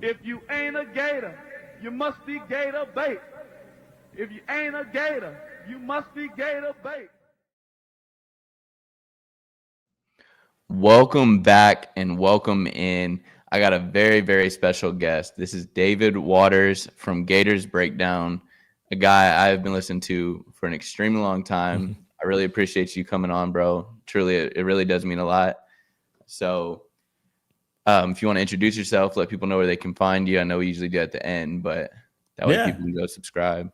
If you ain't a Gator, you must be Gator bait. If you ain't a Gator, you must be Gator bait. Welcome back and welcome in. I got a very, very special guest. This is David Waters from Gators Breakdown, a guy I've been listening to for an extremely long time. I really appreciate you coming on, bro. Truly, it really does mean a lot. So if you want to introduce yourself, let people know where they can find you. I know we usually do at the end, but that way people can go subscribe.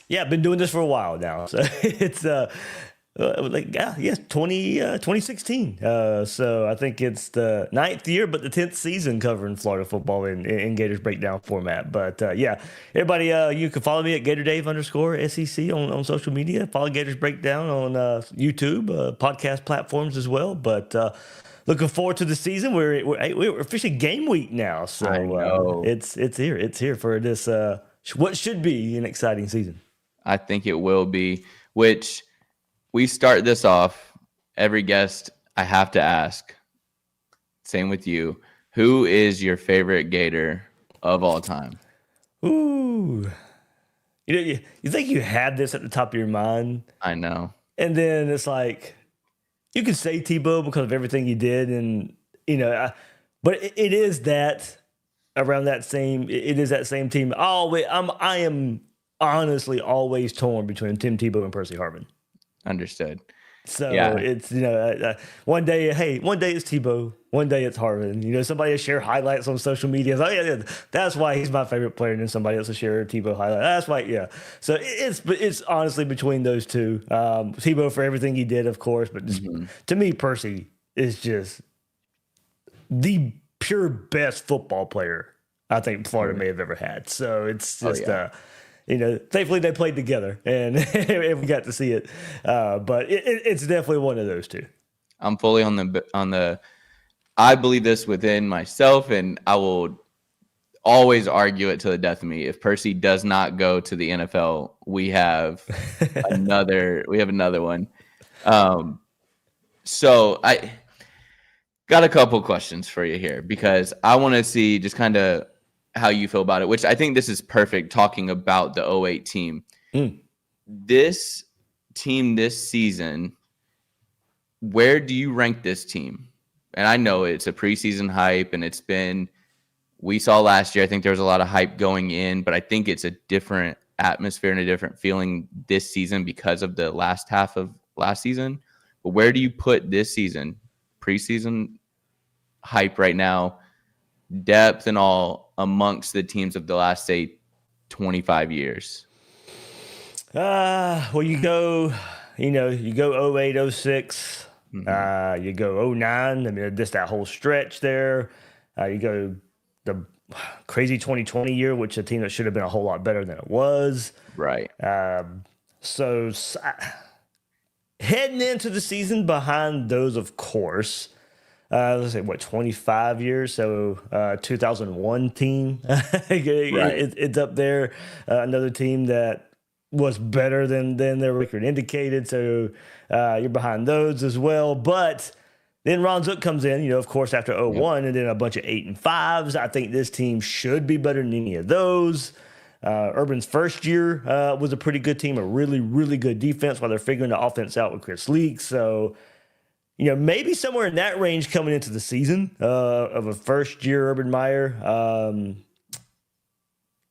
Yeah, I've been doing this for a while now. So it's 2016. So I think it's the 9th year, but the 10th season covering Florida football in Gators Breakdown format. But everybody, you can follow me at GatorDave_SEC on social media. Follow Gators Breakdown on YouTube, podcast platforms as well. But looking forward to the season. We're officially game week now, so it's here. It's here for this what should be an exciting season. I think it will be, which we start this off. Every guest I have to ask, same with you, who is your favorite Gator of all time? Ooh. You think you had this at the top of your mind? I know. And then it's like, you can say Tebow because of everything he did. And, but it is that around that same, it is that same team. I am honestly always torn between Tim Tebow and Percy Harvin. Understood. So it's, one day it's Tebow, one day it's Harvin. Somebody will share highlights on social media. Like, yeah, that's why he's my favorite player. And then somebody else will share a Tebow highlight. That's why, yeah. So it's honestly between those two. Tebow for everything he did, of course. But to me, Percy is just the pure best football player I think Florida may have ever had. So it's just thankfully they played together and we got to see it. But it's definitely one of those two. I'm fully on the. I believe this within myself, and I will always argue it to the death of me. If Percy does not go to the NFL, we have another one. So I got a couple questions for you here because I want to see just kind of how you feel about it, which I think this is perfect talking about the 08 team. This team this season, where do you rank this team? And I know it's a preseason hype and we saw last year, I think there was a lot of hype going in, but I think it's a different atmosphere and a different feeling this season because of the last half of last season. But where do you put this season, preseason hype right now, depth and all amongst the teams of the last, say, 25 years? Well, you go 08, 06, you go 09. I mean, just that whole stretch there. You go the crazy 2020 year, which a team that should have been a whole lot better than it was. Right. So heading into the season behind those, of course, let's say 25 years. So 2001 team, it's up there. Another team that was better than their record indicated. So you're behind those as well. But then Ron Zook comes in, of course, after 01, and then a bunch of 8 and 5s. I think this team should be better than any of those. Urban's first year was a pretty good team, a really, really good defense while they're figuring the offense out with Chris Leak. So, maybe somewhere in that range coming into the season of a first-year Urban Meyer.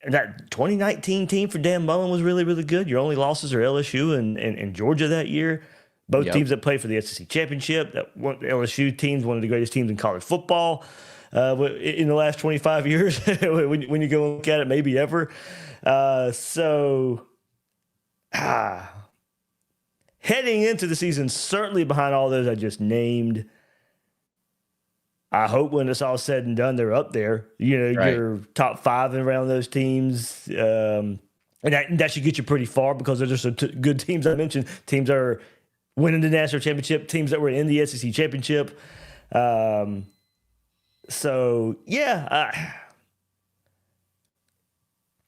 And that 2019 team for Dan Mullen was really, really good. Your only losses are LSU and Georgia that year. Both teams that played for the SEC championship. That LSU team's one of the greatest teams in college football in the last 25 years. when you go look at it, maybe ever. Heading into the season, certainly behind all those I just named. I hope when it's all said and done, they're up there. Your top 5 around those teams. And that should get you pretty far because they're just good teams I mentioned. Teams that are winning the national championship, teams that were in the SEC championship.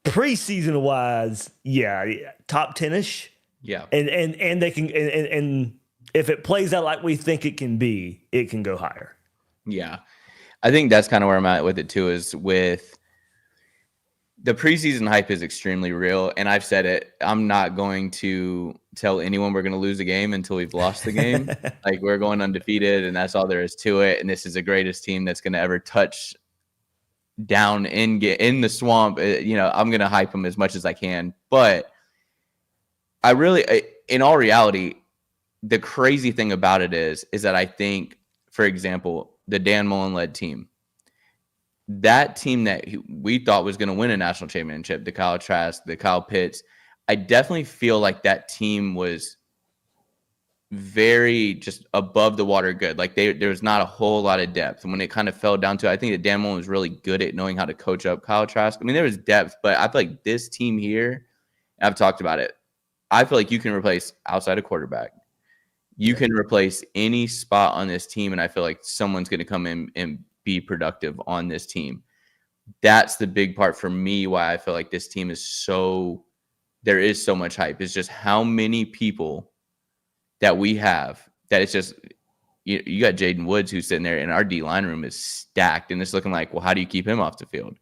Preseason wise, top 10ish. Yeah. And they can and if it plays out like we think it can be, it can go higher. Yeah. I think that's kind of where I'm at with it too, is with The preseason hype is extremely real, and I've said it. I'm not going to tell anyone we're going to lose a game until we've lost the game. Like, we're going undefeated, and that's all there is to it. And this is the greatest team that's going to ever touch down in the swamp. I'm going to hype them as much as I can. But I really, in all reality, the crazy thing about it is that I think, for example, the Dan Mullen-led team, that team that we thought was going to win a national championship, the Kyle Trask, the Kyle Pitts, I definitely feel like that team was very just above the water good. Like, there was not a whole lot of depth. And when it kind of fell down to it, I think that Dan Mullen was really good at knowing how to coach up Kyle Trask. I mean, there was depth, but I feel like this team here, I've talked about it, I feel like you can replace outside of quarterback. You can replace any spot on this team, and I feel like someone's going to come in and be productive on this team. That's the big part for me why I feel like this team is there is so much hype. It's just how many people that we have that it's just, you got Jaden Woods who's sitting there, and our D-line room is stacked, and it's looking like, well, how do you keep him off the field?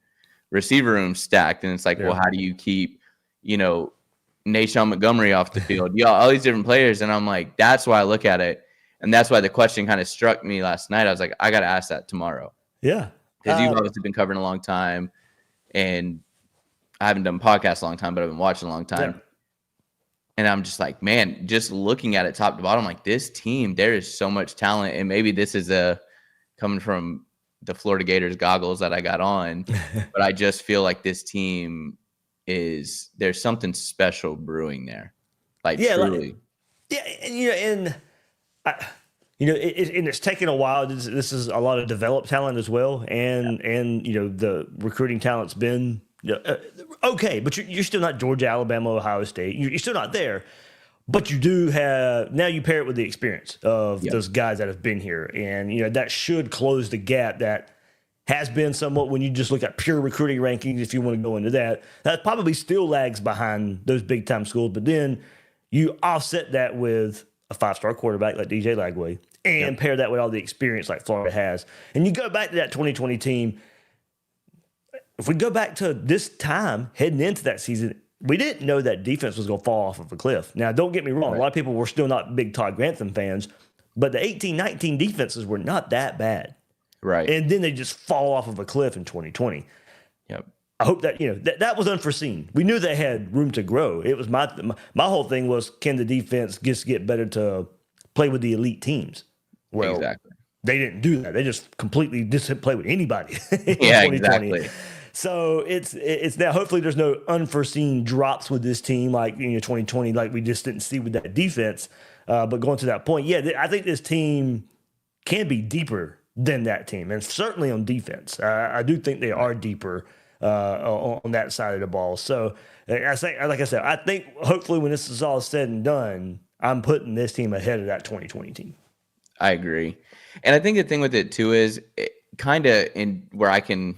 Receiver room stacked, and it's like, well, how do you keep, Nashawn Montgomery off the field? All these different players, and I'm like, that's why I look at it, and that's why the question kind of struck me last night. I was like, I got to ask that tomorrow. Yeah. Because you've obviously been covering a long time, and I haven't done podcasts a long time, but I've been watching a long time. Yeah. And I'm just like, man, just looking at it top to bottom, like, this team, there is so much talent. And maybe this is coming from the Florida Gators goggles that I got on, but I just feel like this team there's something special brewing there. Like, truly. It's taken a while. This is a lot of developed talent as well, and the recruiting talent's been okay, but you're still not Georgia, Alabama, Ohio State. You're still not there, but you do have, now you pair it with the experience of those guys that have been here, and that should close the gap that has been somewhat, when you just look at pure recruiting rankings, if you want to go into that probably still lags behind those big time schools. But then you offset that with a 5-star quarterback like DJ Lagway, and pair that with all the experience like Florida has. And you go back to that 2020 team. If we go back to this time heading into that season, we didn't know that defense was going to fall off of a cliff. Now, don't get me wrong. Right. A lot of people were still not big Todd Grantham fans, but the 18-19 defenses were not that bad. Right. And then they just fall off of a cliff in 2020. Yep. I hope that, that was unforeseen. We knew they had room to grow. It was my whole thing was, can the defense just get better to play with the elite teams? Well, exactly. They didn't do that. They just completely didn't play with anybody. Yeah, exactly. So it's now, hopefully there's no unforeseen drops with this team like 2020, like we just didn't see with that defense. But going to that point, I think this team can be deeper than that team, and certainly on defense. I do think they are deeper on that side of the ball. So I think hopefully when this is all said and done, I'm putting this team ahead of that 2020 team. I agree. And I think the thing with it too is kind of in where I can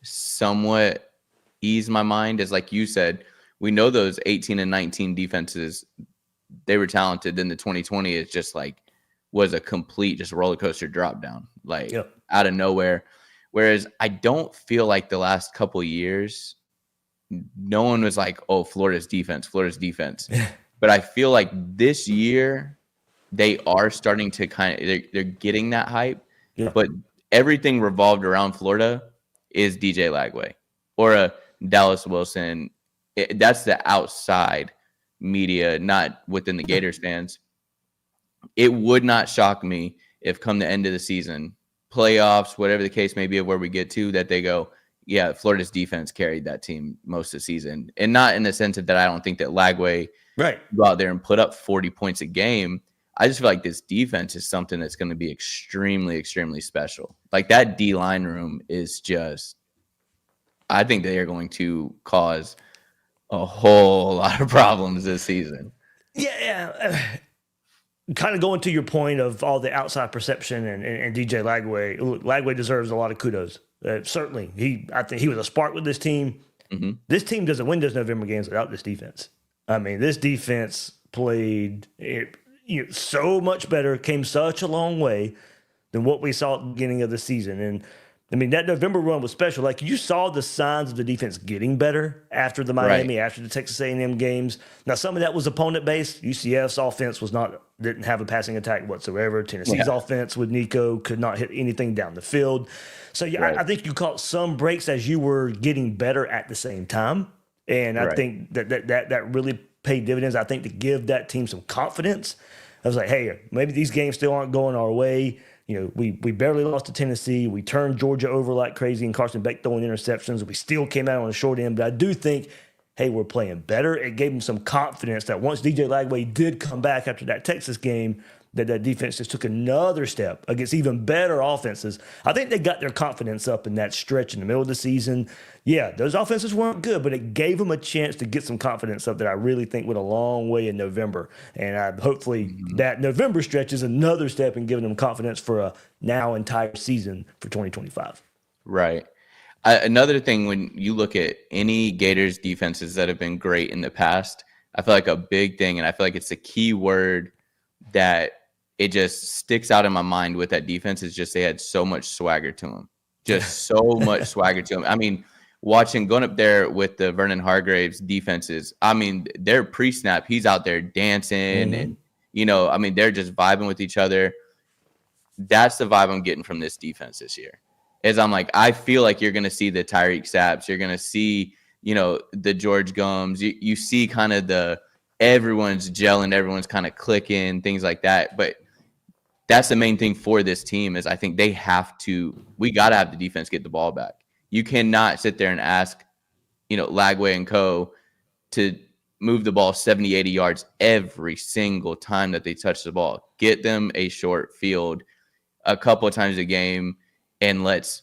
somewhat ease my mind is, like you said, we know those 18 and 19 defenses, they were talented. Then the 2020 is just like, was a complete just roller coaster drop down, like out of nowhere. Whereas I don't feel like the last couple of years, no one was like, oh, Florida's defense. But I feel like this year they are starting to they're getting that hype. Yeah. But everything revolved around Florida is DJ Lagway or a Dallas Wilson. That's the outside media, not within the Gators fans. It would not shock me if come the end of the season, playoffs, whatever the case may be of where we get to, that they go, yeah, Florida's defense carried that team most of the season. And not in the sense of that I don't think that Lagway go out there and put up 40 points a game. I just feel like this defense is something that's going to be extremely, extremely special. Like, that D-line room is just, I think they are going to cause a whole lot of problems this season. Yeah. Kind of going to your point of all the outside perception and DJ Lagway. Lagway deserves a lot of kudos. Certainly, I think he was a spark with this team. Mm-hmm. This team doesn't win those November games without this defense. I mean, this defense played so much better, came such a long way than what we saw at the beginning of the season. And I mean, that November run was special. Like, you saw the signs of the defense getting better after the Miami, after the Texas A&M games. Now, some of that was opponent-based. UCF's offense didn't have a passing attack whatsoever. Tennessee's offense with Nico could not hit anything down the field. So, yeah, I think you caught some breaks as you were getting better at the same time. And I think that really paid dividends. I think to give that team some confidence. I was like, hey, maybe these games still aren't going our way. You know, we barely lost to Tennessee. We turned Georgia over like crazy and Carson Beck throwing interceptions. We still came out on the short end. But I do think, hey, we're playing better. It gave them some confidence that once DJ Lagway did come back after that Texas game, that defense just took another step against even better offenses. I think they got their confidence up in that stretch in the middle of the season. Yeah, those offenses weren't good, but it gave them a chance to get some confidence up that I really think went a long way in November. And hopefully that November stretch is another step in giving them confidence for a now entire season for 2025. Right. Another thing, when you look at any Gators defenses that have been great in the past, I feel like a big thing, and I feel like it's a key word that it just sticks out in my mind with that defense, is just they had so much swagger to them. Just so much swagger to them. I mean, going up there with the Vernon Hargraves defenses, I mean, they're pre-snap, he's out there dancing and, you know, I mean, they're just vibing with each other. That's the vibe I'm getting from this defense this year. Is I'm like, I feel like you're going to see the Tyreek Sapps. You're going to see, you know, the George Gums. You see kind of everyone's gelling, everyone's kind of clicking, things like that. But that's the main thing for this team is I think we got to have the defense get the ball back. You cannot sit there and ask, you know, Lagway and co. to move the ball 70, 80 yards every single time that they touch the ball. Get them a short field a couple of times a game, and let's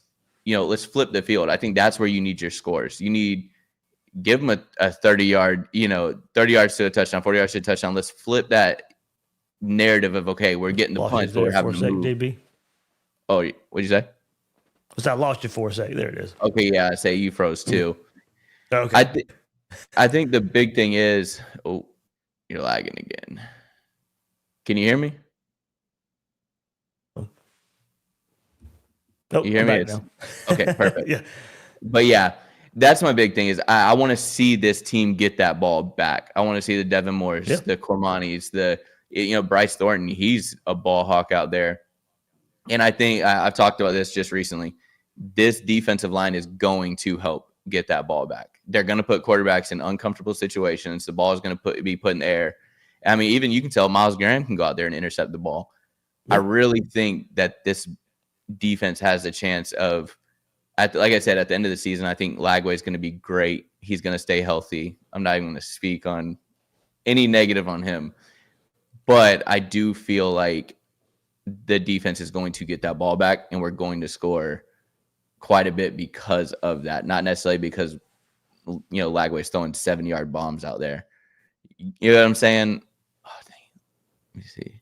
flip the field. I think that's where you need your scores. Give them a 30-yard, 30 yards to a touchdown, 40 yards to a touchdown. Let's flip that narrative of, okay, we're getting the punch, but we're having to move. JB. Oh, what'd you say? I lost you for a sec. There it is. Okay, yeah, I say you froze too. Okay. I think the big thing is, you're lagging again. Can you hear me? Nope, you hear me? Now. Okay, perfect. Yeah. But yeah, that's my big thing is I want to see this team get that ball back. I want to see the Devin Moores, the Cormanis, Bryce Thornton. He's a ball hawk out there. And I think I've talked about this just recently. This defensive line is going to help get that ball back. They're going to put quarterbacks in uncomfortable situations. The ball is going to be put in the air. I mean, even you can tell Miles Graham can go out there and intercept the ball. Yeah. I really think that this defense has a chance of, like I said, at the end of the season, I think Lagway is going to be great. He's going to stay healthy. I'm not even going to speak on any negative on him. But I do feel like the defense is going to get that ball back, and we're going to score quite a bit because of that. Not necessarily because, Lagway's throwing 7-yard bombs out there. You know what I'm saying? Oh, dang. Let me see.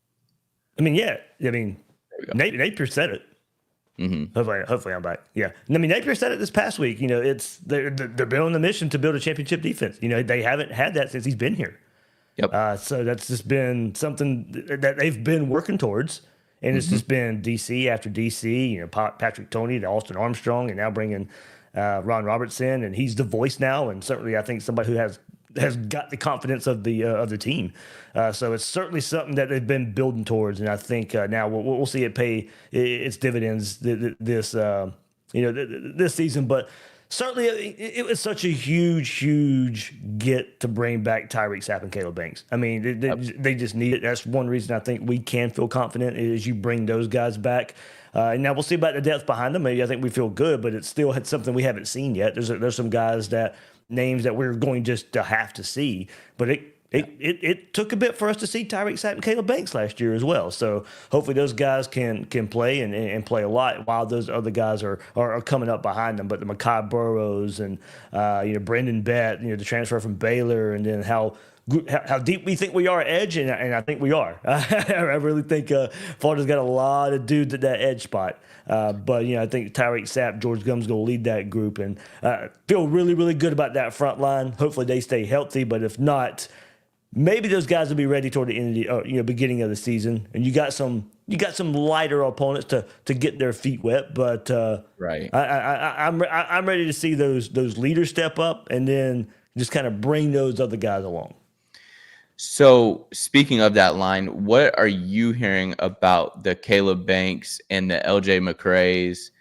I mean, yeah. I mean, Napier said it. Mm-hmm. Hopefully I'm back. Yeah. I mean, Napier said it this past week. They're on the mission to build a championship defense. They haven't had that since he's been here. Yep. So that's just been something that they've been working towards. And it's just been DC after DC, Patrick Toney to Austin Armstrong, and now bringing Ron Robertson, and he's the voice now. And certainly I think somebody who has got the confidence of the team. So it's certainly something that they've been building towards. And I think now we'll see it pay its dividends this season. But certainly it was such a huge get to bring back Tyreek Sapp and Caleb Banks. I mean, they just need it. That's one reason I think we can feel confident is you bring those guys back. And now we'll see about the depth behind them. Maybe I think we feel good, but it's still something we haven't seen yet. There's some guys names that we're going just to have to see, but it took a bit for us to see Tyreek Sapp and Caleb Banks last year as well. So hopefully those guys can play and play a lot while those other guys are coming up behind them. But the Mekhi Burrows and Brendan Bett, the transfer from Baylor, and then how deep we think we are at edge, and I think we are. I really think Florida's got a lot of dudes at that edge spot. But I think Tyreek Sapp, George Gums going to lead that group, and feel really, really good about that front line. Hopefully they stay healthy, but if not, maybe those guys will be ready toward the end of the beginning of the season. And you got some you got some lighter opponents to get their feet wet. But Right. I'm ready to see those leaders step up and then just kind of bring those other guys along. So speaking of that line, what are you hearing about the Caleb Banks and the LJ McCrays?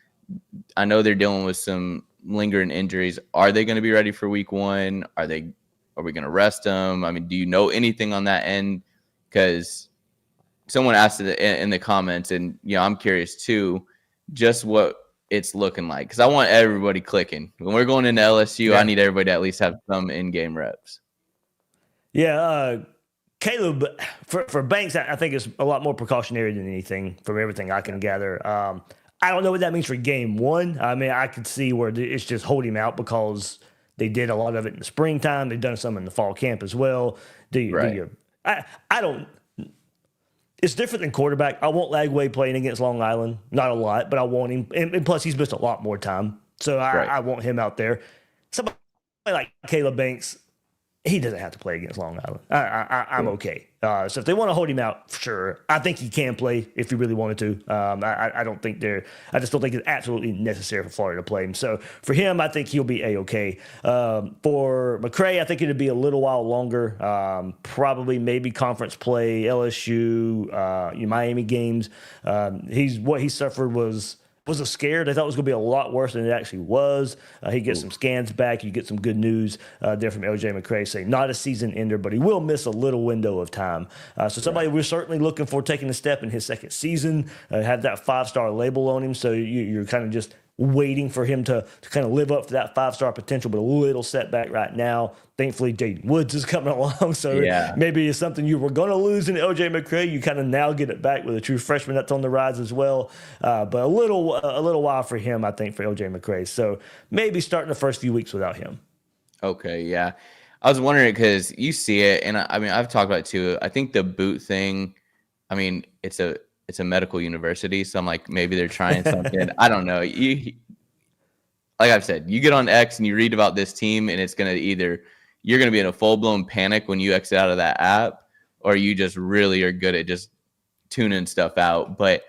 I know they're dealing with some lingering injuries. Are they going to be ready for week 1? Are we going to rest them? I mean, do you know anything on that end? Because someone asked it in the comments, and I'm curious too, just what it's looking like. Because I want everybody clicking. When we're going into LSU, I need everybody to at least have some in-game reps. Yeah, Caleb, for Banks, I think it's a lot more precautionary than anything from everything I can gather. I don't know what that means for game 1. I mean, I could see where it's just hold him out because they did a lot of it in the springtime. They've done some in the fall camp as well. I don't. It's different than quarterback. I want Lagway playing against Long Island. Not a lot, but I want him. And plus, he's missed a lot more time. So I want him out there. Somebody like Caleb Banks, he doesn't have to play against Long Island. I'm okay. So if they want to hold him out, sure. I think he can play if he really wanted to. I don't think I just don't think it's absolutely necessary for Florida to play him. So for him, I think he'll be A-okay. For McCray, I think it'd be a little while longer. Probably maybe conference play, LSU, Miami games. What he suffered was a scare. They thought it was going to be a lot worse than it actually was. He gets some scans back. You get some good news there from LJ McCray saying not a season ender, but he will miss a little window of time. So somebody we're certainly looking for taking a step in his second season, have that 5-star label on him. So you're kind of just waiting for him to kind of live up to that 5-star potential, but a little setback right now. Thankfully, Jaden Woods is coming along, so maybe it's something you were going to lose in LJ McCray. You kind of now get it back with a true freshman that's on the rise as well. But a little while for him, I think, for LJ McCray. So maybe starting the first few weeks without him. Okay, yeah. I was wondering because you see it, and I mean, I've talked about it too. I think the boot thing, I mean, it's a medical university, so I'm like, maybe they're trying something. I don't know. Like I've said, you get on X and you read about this team, and it's going to you're going to be in a full-blown panic when you exit out of that app, or you just really are good at just tuning stuff out. But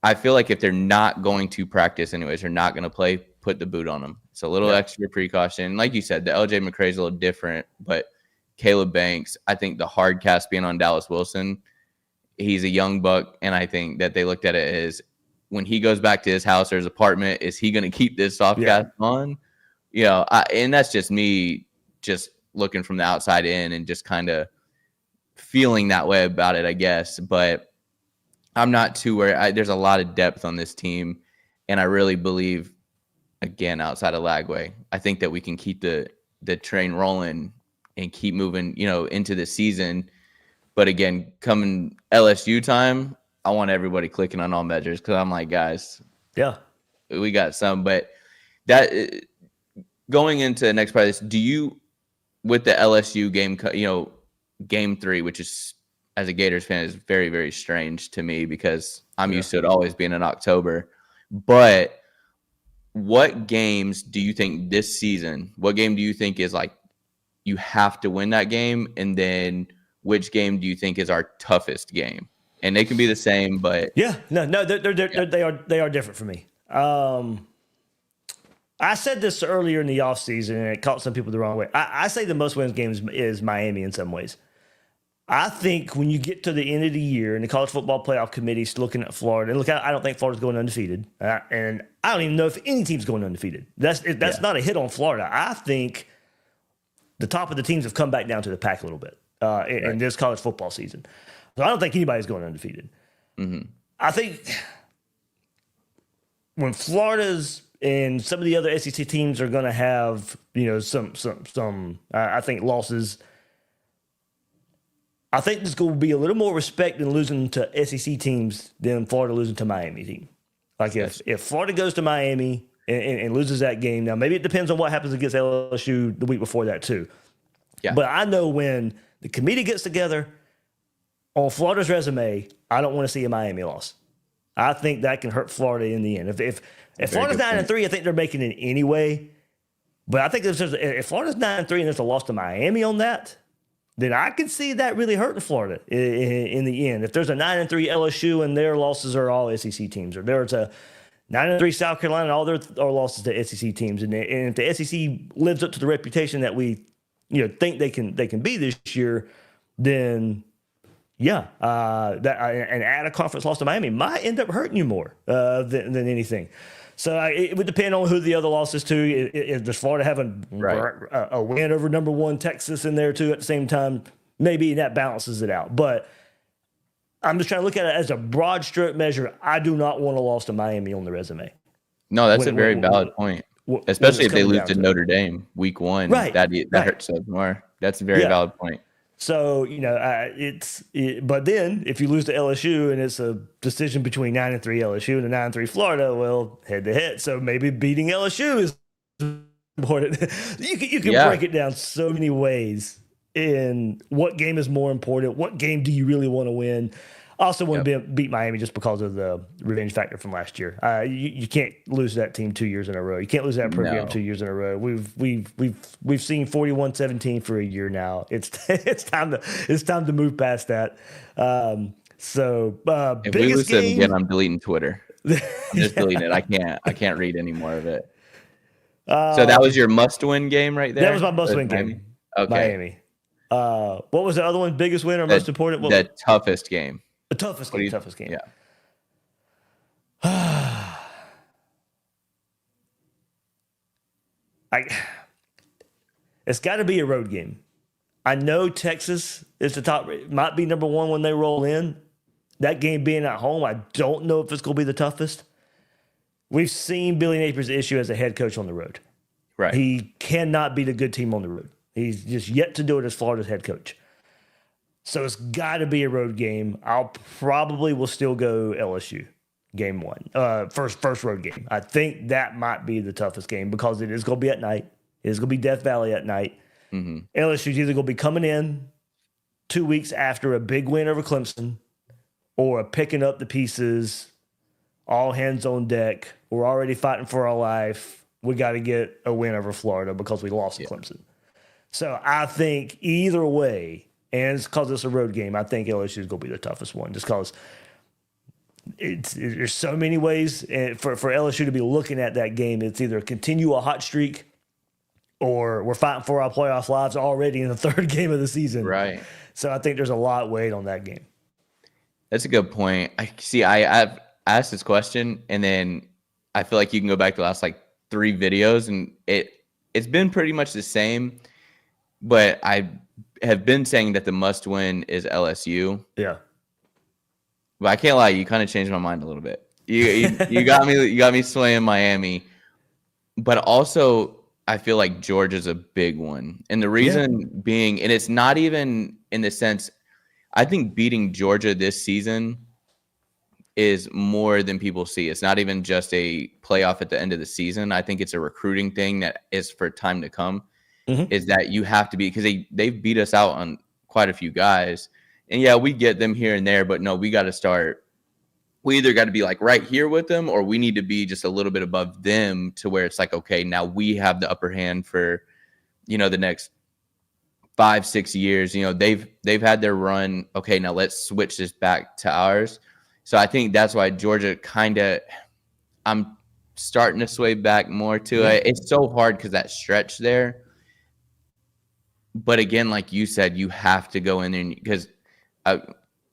I feel like if they're not going to practice anyways, they're not going to play, put the boot on them. It's a little extra precaution. Like you said, the LJ McCray is a little different, but Caleb Banks, I think the hard cast being on Dallas Wilson, he's a young buck, and I think that they looked at it as when he goes back to his house or his apartment, is he going to keep this soft cast on? And that's just me just looking from the outside in and just kind of feeling that way about it, I guess. But I'm not too worried. There's a lot of depth on this team, and I really believe, again, outside of Lagway, I think that we can keep the train rolling and keep moving, into the season. But again, coming LSU time, I want everybody clicking on all measures because I'm like, guys, we got some. But that going into the next part of this, do you, with the LSU game, game 3, which is, as a Gators fan, is very, very strange to me because I'm used to it always being in October. But what games do you think this season, what game do you think is like you have to win that game? And then which game do you think is our toughest game? And they can be the same, but they are different for me. I said this earlier in the offseason, and it caught some people the wrong way. I say the most wins games is Miami in some ways. I think when you get to the end of the year and the college football playoff committee's looking at Florida, and look, I don't think Florida's going undefeated, and I don't even know if any team's going undefeated. That's not a hit on Florida. I think the top of the teams have come back down to the pack a little bit in this college football season. So I don't think anybody's going undefeated. Mm-hmm. I think when Florida's and some of the other SEC teams are going to have, some I think losses. I think there's going to be a little more respect in losing to SEC teams than Florida losing to Miami team. Like if Florida goes to Miami and loses that game, now maybe it depends on what happens against LSU the week before that too. Yeah. But I know when the committee gets together on Florida's resume, I don't want to see a Miami loss. I think that can hurt Florida in the end. If Florida's 9-3, I think they're making it anyway. But I think if Florida's 9-3 and there's a loss to Miami on that, then I can see that really hurting Florida in the end. If there's a 9-3 LSU and their losses are all SEC teams, or there's a 9-3 South Carolina and all their losses to SEC teams, and if the SEC lives up to the reputation that we think they can be this year, then yeah, and add a conference loss to Miami might end up hurting you more than anything. So it would depend on who the other losses to. Does Florida have a win over number 1 Texas in there too at the same time? Maybe that balances it out. But I'm just trying to look at it as a broad stroke measure. I do not want a loss to Miami on the resume. No, that's a very valid point. Especially if they lose to Notre Dame week 1. Right. That hurts us more. That's a very valid point. So, but then if you lose to LSU and it's a decision between 9-3 LSU and a 9-3 Florida, well, head to head. So maybe beating LSU is important. You can break it down so many ways in what game is more important. What game do you really want to win? I also want to beat Miami just because of the revenge factor from last year. You can't lose that team 2 years in a row. You can't lose that program 2 years in a row. We've seen 41-17 for a year now. It's time to move past that. If we lose them again, I'm deleting Twitter. I'm just deleting it. I can't read any more of it. So that was your must-win game right there. That was my must-win game. Okay. Miami. What was the other one? Biggest win or most important? The toughest game. The toughest game. Toughest game. Yeah. It's got to be a road game. I know Texas is the top, might be number 1 when they roll in. That game being at home, I don't know if it's going to be the toughest. We've seen Billy Napier's issue as a head coach on the road. Right. He cannot beat a good team on the road. He's just yet to do it as Florida's head coach. So it's got to be a road game. I'll probably will still go LSU game 1. First road game. I think that might be the toughest game because it is going to be at night. It is going to be Death Valley at night. Mm-hmm. LSU's either going to be coming in 2 weeks after a big win over Clemson or picking up the pieces, all hands on deck. We're already fighting for our life. We got to get a win over Florida because we lost to Clemson. So I think either way, and it's because it's a road game, I think LSU is going to be the toughest one just because there's so many ways for LSU to be looking at that game. It's either continue a hot streak or we're fighting for our playoff lives already in the 3rd game of the season. Right. So I think there's a lot of weight on that game. That's a good point. I've asked this question, and then I feel like you can go back to the last 3 videos, and it's been pretty much the same. But I have been saying that the must-win is LSU. Yeah. But I can't lie, you kind of changed my mind a little bit. You got me swaying Miami. But also, I feel like Georgia's a big one. And the reason being, and it's not even in the sense, I think beating Georgia this season is more than people see. It's not even just a playoff at the end of the season. I think it's a recruiting thing that is for time to come. Mm-hmm. Is that you have to be, because they've beat us out on quite a few guys. And yeah, we get them here and there, but no, we got to start. We either got to be right here with them, or we need to be just a little bit above them to where it's okay, now we have the upper hand for, the next 5-6 years. They've had their run. Okay, now let's switch this back to ours. So I think that's why Georgia I'm starting to sway back more to it. It's so hard because that stretch there. But again, like you said, you have to go in there because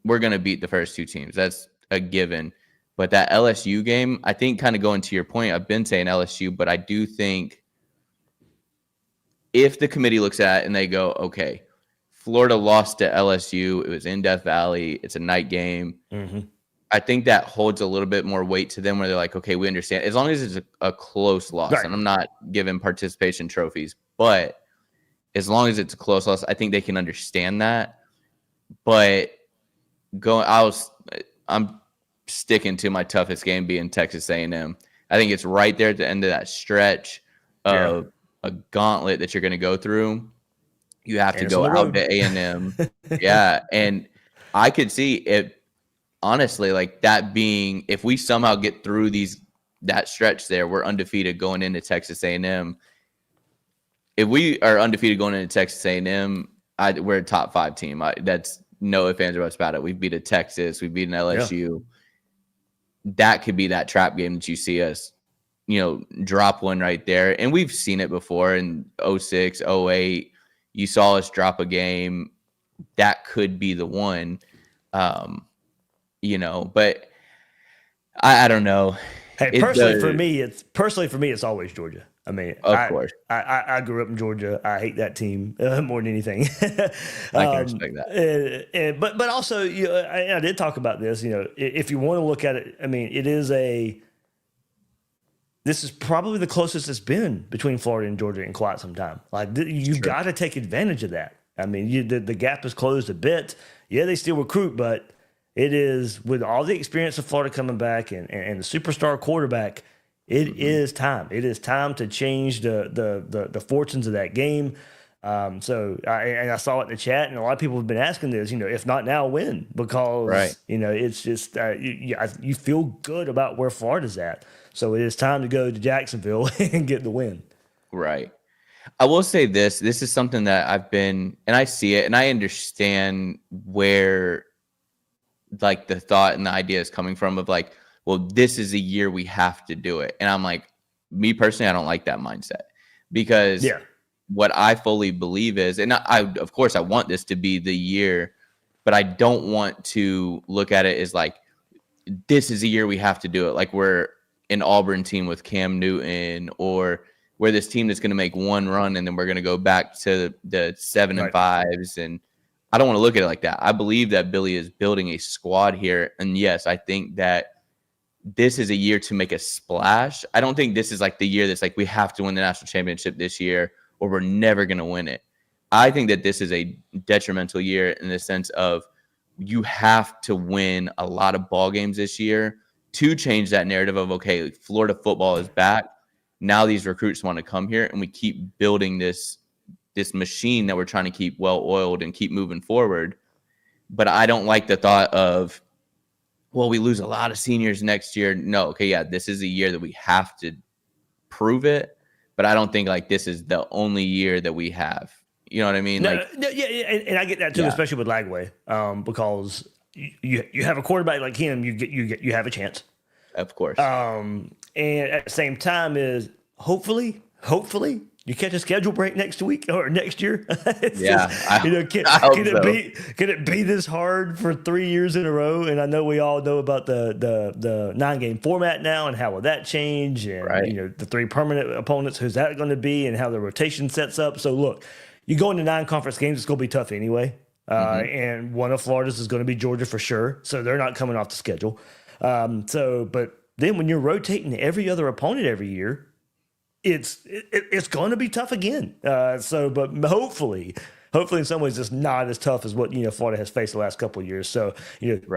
we're going to beat the first 2 teams. That's a given. But that LSU game, I think, kind of going to your point, I've been saying LSU, but I do think if the committee looks at it and they go, okay, Florida lost to LSU, it was in Death Valley, it's a night game. Mm-hmm. I think that holds a little bit more weight to them where they're like, okay, we understand. As long as it's a close loss, right. And I'm not giving participation trophies, but as long as it's a close loss, I think they can understand that. But I'm sticking to my toughest game being Texas A&M. I think it's right there at the end of that stretch of a gauntlet that you're going to go through. You have to go out to A&M. Yeah, and I could see it, honestly, that being, if we somehow get through that stretch there, we're undefeated going into Texas A&M. If we are undefeated going into Texas A&M, we're a top 5 team. That's no ifs, ands, or buts about it. We've beat a Texas. We've beaten LSU. Yeah. That could be that trap game that you see us, drop one right there. And we've seen it before in 06, 08. You saw us drop a game. That could be the one, but I don't know. Hey, personally for me, it's always Georgia. I mean, of course, I grew up in Georgia. I hate that team more than anything. I can respect that. But also, I did talk about this. If you want to look at it, I mean, this is probably the closest it's been between Florida and Georgia in quite some time. Like you got to take advantage of that. I mean, the gap is closed a bit. Yeah, they still recruit, but it is with all the experience of Florida coming back and the superstar quarterback. It is time. It is time to change the fortunes of that game. So I saw it in the chat, and a lot of people have been asking this. If not now, when? Because it's just you feel good about where Florida's at. So it is time to go to Jacksonville and get the win. Right. I will say this. This is something that I've been, and I see it, and I understand where, like, the thought and the idea is coming from of like, well, this is a year we have to do it. And I'm like, me personally, I don't like that mindset because what I fully believe is, and of course, I want this to be the year, but I don't want to look at it as like, this is a year we have to do it. Like we're an Auburn team with Cam Newton, or we're this team that's going to make one run and then we're going to go back to the 7 and 5s. And I don't want to look at it like that. I believe that Billy is building a squad here. And yes, I think that this is a year to make a splash. I don't think this is like the year that's like we have to win the national championship this year or we're never going to win it. I think that this is a detrimental year in the sense of you have to win a lot of ball games this year to change that narrative of, okay, Florida football is back. Now these recruits want to come here, and we keep building this machine that we're trying to keep well-oiled and keep moving forward. But I don't like the thought of, well, we lose a lot of seniors next year. No, okay, yeah, this is a year that we have to prove it, but I don't think like this is the only year that we have. You know what I mean? And I get that too, especially with Lagway, because you have a quarterback like him, you have a chance, of course. And at the same time is hopefully you catch a schedule break next week or next year. Can it be this hard for 3 years in a row? And I know we all know about the 9-game format now and how will that change, and the 3 permanent opponents, who's that going to be, and how the rotation sets up. So look, you go into 9 conference games, it's going to be tough anyway. And one of Florida's is going to be Georgia for sure. So they're not coming off the schedule. But then when you're rotating every other opponent every year, it's going to be tough again. But hopefully in some ways it's not as tough as what Florida has faced the last couple of years. So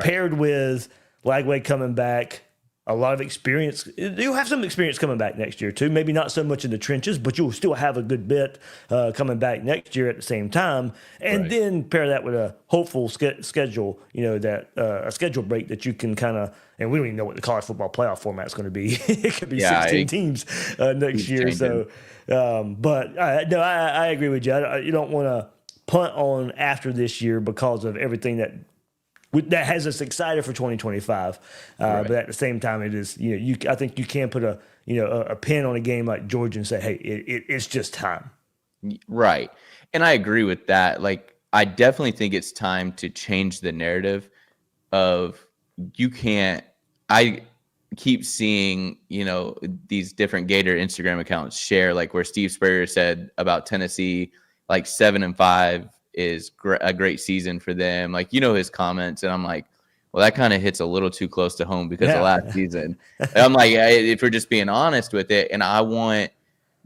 paired with Lagway coming back, a lot of experience. You'll have some experience coming back next year too. Maybe not so much in the trenches, but you'll still have a good bit coming back next year at the same time. And then pair that with a hopeful schedule, a schedule break that you can kind of, and we don't even know what the college football playoff format is going to be. It could be 16 teams next year. Changing. So, I agree with you. You don't want to punt on after this year because of everything that has us excited for 2025. But at the same time, it is, I think you can put a pin on a game like Georgia and say, hey, it's just time. Right. And I agree with that. Like, I definitely think it's time to change the narrative of I keep seeing, these different Gator Instagram accounts share, like where Steve Spurrier said about Tennessee, like 7 and 5 is a great season for them. Like, his comments, and I'm like, well, that kind of hits a little too close to home because of last season. And I'm like, if we're just being honest with it, and I want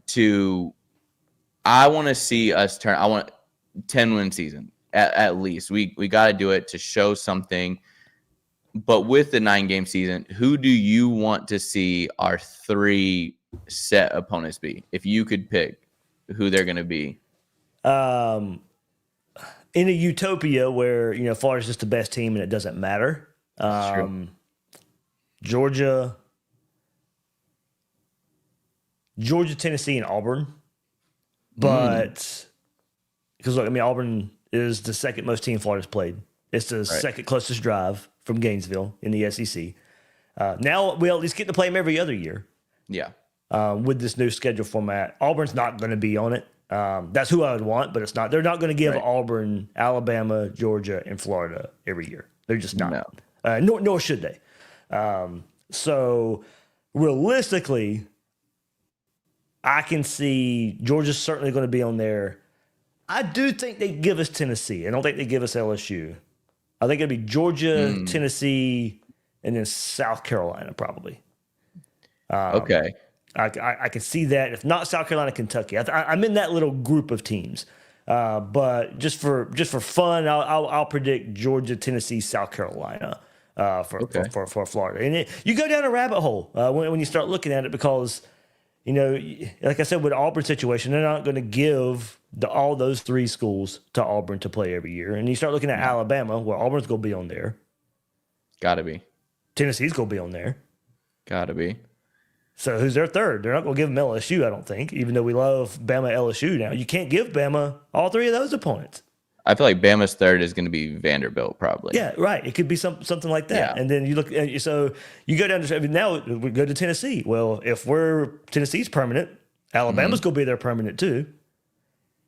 to see us turn. I want 10-win season at least. We got to do it to show something. But with the 9-game season, who do you want to see our 3 set opponents be? If you could pick who they're going to be. In a utopia where, Florida's just the best team and it doesn't matter. Georgia, Tennessee, and Auburn. But because look, Auburn is the second most team Florida's played. It's the second closest drive from Gainesville in the SEC. Now we at least get to play them every other year. Yeah. With this new schedule format. Auburn's not going to be on it. That's who I would want, but it's not. They're not going to give Auburn, Alabama, Georgia, and Florida every year. They're just not. No. Nor should they. So realistically, I can see Georgia's certainly going to be on there. I do think they give us Tennessee. I don't think they give us LSU. I think it'd be Georgia, Tennessee, and then South Carolina probably. Okay. I can see that. If not South Carolina, Kentucky. I'm in that little group of teams. But just for fun, I'll predict Georgia, Tennessee, South Carolina for Florida. And you go down a rabbit hole when you start looking at it because, like I said, with the Auburn situation, they're not going to give all those three schools to Auburn to play every year. And you start looking at Alabama, where Auburn's going to be on there. Got to be. Tennessee's going to be on there. Got to be. So who's their third? They're not going to give them LSU, I don't think, even though we love Bama LSU now. You can't give Bama all three of those opponents. I feel like Bama's third is going to be Vanderbilt, probably. Yeah, right. It could be something like that. Yeah. And then you look, so you go down to, now we go to Tennessee. Well, if Tennessee's permanent, Alabama's going to be their permanent too.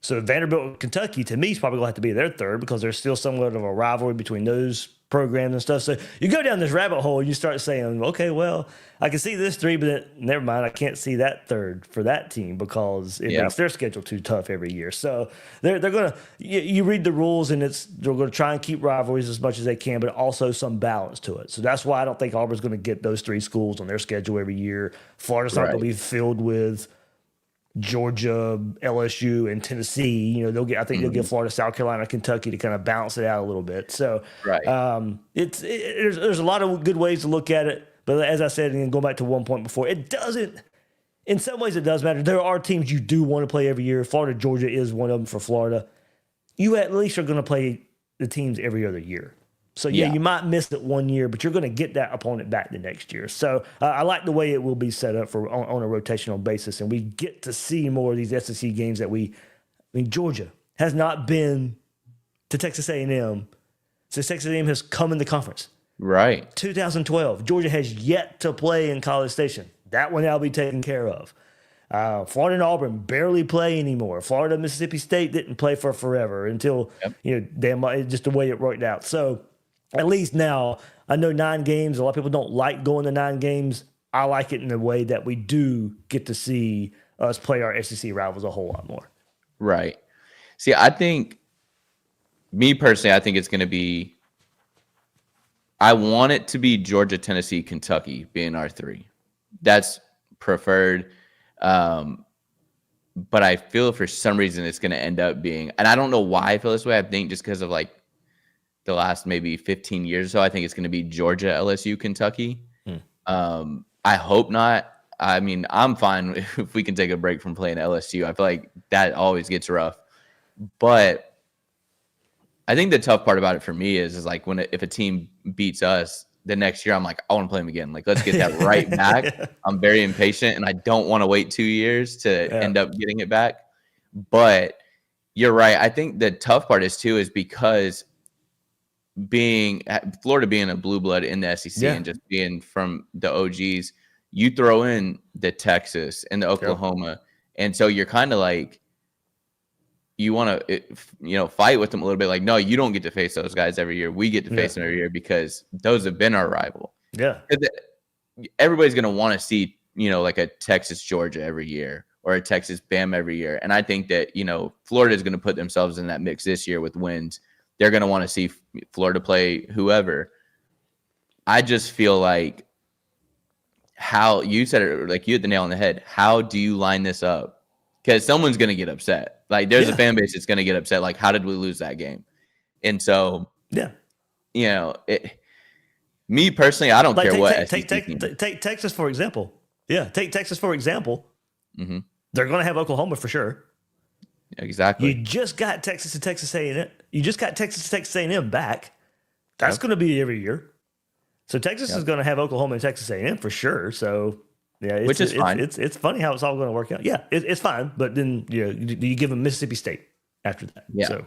So Vanderbilt and Kentucky, to me, is probably going to have to be their third because there's still somewhat of a rivalry between those programs and stuff. So you go down this rabbit hole and you start saying, okay, well, I can see this three, but then, never mind, I can't see that third for that team because it makes their schedule too tough every year. So they're going to, you read the rules and they're going to try and keep rivalries as much as they can, but also some balance to it. So that's why I don't think Auburn's going to get those three schools on their schedule every year. Florida's not going to be filled with Georgia, LSU, and Tennessee. I think they'll give Florida, South Carolina, Kentucky to kind of balance it out a little bit. So there's a lot of good ways to look at it. But as I said, and going back to one point before, it doesn't. In some ways, it does matter. There are teams you do want to play every year. Florida, Georgia is one of them for Florida. You at least are going to play the teams every other year. So, you might miss it 1 year, but you're going to get that opponent back the next year. So, I like the way it will be set up on a rotational basis, and we get to see more of these SEC games that Georgia has not been to Texas A&M since Texas A&M has come in the conference. Right. 2012. Georgia has yet to play in College Station. That one will be taken care of. Florida and Auburn barely play anymore. Florida, Mississippi State didn't play for forever until, just the way it worked out. So, at least now, I know 9 games. A lot of people don't like going to 9 games. I like it in a way that we do get to see us play our SEC rivals a whole lot more. Right. See, I think, me personally, I think it's going to be, I want it to be Georgia, Tennessee, Kentucky being our 3. That's preferred. But I feel for some reason it's going to end up being, and I don't know why I feel this way. I think just because of the last maybe 15 years or so, I think it's going to be Georgia, LSU, Kentucky. I hope not. I mean, I'm fine if we can take a break from playing LSU. I feel like that always gets rough. But I think the tough part about it for me is if a team beats us the next year, I'm like, I want to play them again. Let's get that right back. I'm very impatient, and I don't want to wait 2 years to end up getting it back. But you're right. I think the tough part is because Florida being a blue blood in the SEC and just being from the OGs, you throw in the Texas and the Oklahoma, and so you're kind of you want to fight with them a little bit. No, you don't get to face those guys every year. We get to face them every year because those have been our rival. Yeah, everybody's gonna want to see a Texas Georgia every year or a Texas Bama every year, and I think that Florida is going to put themselves in that mix this year with wins. They're going to want to see Florida play whoever. I just feel like how you said it, you hit the nail on the head. How do you line this up? Because someone's going to get upset. There's a fan base that's going to get upset. How did we lose that game? And so, me personally, I don't care what. Take Texas, for example. Yeah, take Texas, for example. Mm-hmm. They're going to have Oklahoma for sure. Exactly. You just got Texas and Texas A&M. You just got Texas and Texas A&M back. That's going to be every year. So Texas is going to have Oklahoma and Texas A&M for sure. So which is fine. It's funny how it's all going to work out. Yeah, it's fine. But then you give them Mississippi State after that. Yeah. So